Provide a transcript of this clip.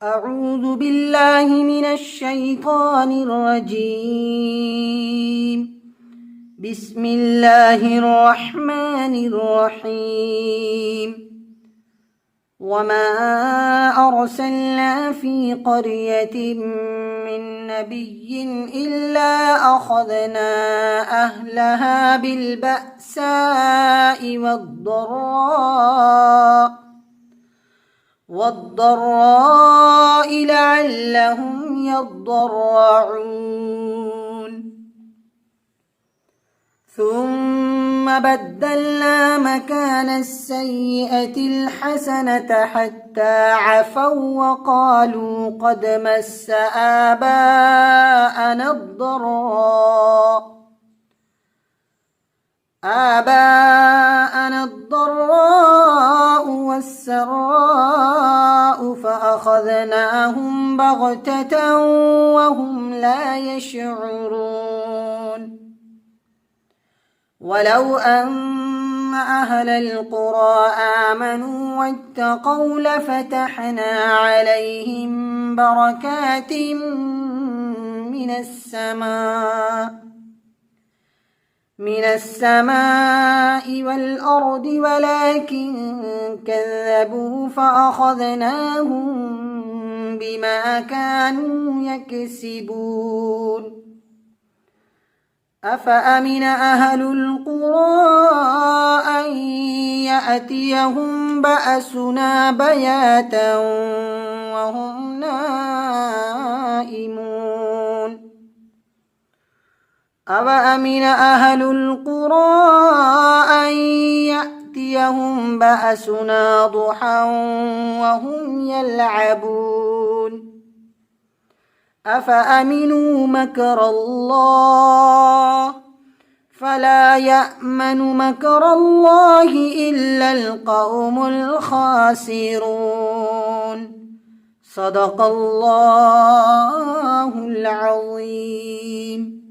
أعوذ بالله من الشيطان الرجيم. بسم الله الرحمن الرحيم. وما أرسلنا في قرية من نبي إلا أخذنا أهلها بالبأساء والضراء لعلهم يضرعون. ثم بدلنا مكان السيئة الحسنة حتى عفوا وقالوا قد مس آباءنا الضراء والسراء فأخذناهم بغتة وهم لا يشعرون. ولو أن أهل القرى آمنوا واتقوا لفتحنا عليهم بركات من السماء والأرض ولكن كذبوا فأخذناهم بما كانوا يكسبون. أفأمن أهل القرى أن يأتيهم بأسنا بياتا وهم نائمون. أفأمن أهل القرى أن يأتيهم بأسنا ضحى وهم يلعبون. أفأمنوا مكر الله فلا يأمن مكر الله إلا القوم الخاسرون. صدق الله العظيم.